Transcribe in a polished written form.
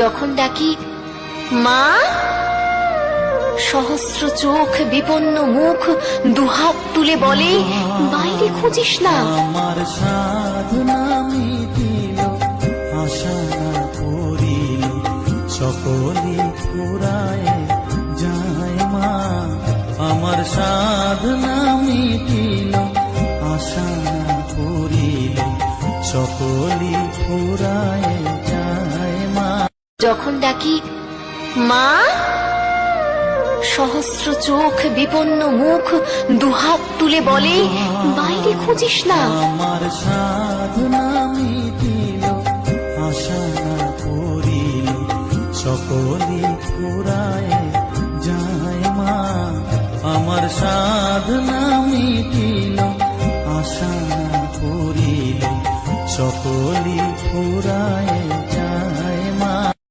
যখন ডাকি মা, সহস্র চোখ বিপন্ন মুখ দুহাত তুলে বলে বাইরে খুঁজিস না। আমার সাধনা মিটিল, আশা না করিল, সকলে ফুরায় যায় মা। আমার সাধনা মিটিল, আশা না করিল, সকলে ফুরায় যায় মা। যখন ডাকি মা, সহস্র চোখ বিপন্ন মুখ দুহাত তুলে বলে বাইরে খুঁজিস না। আমার সাধনা মিটিল, আশা না করিল, সকলে ফুরায় যায় মা। আমার সাধনা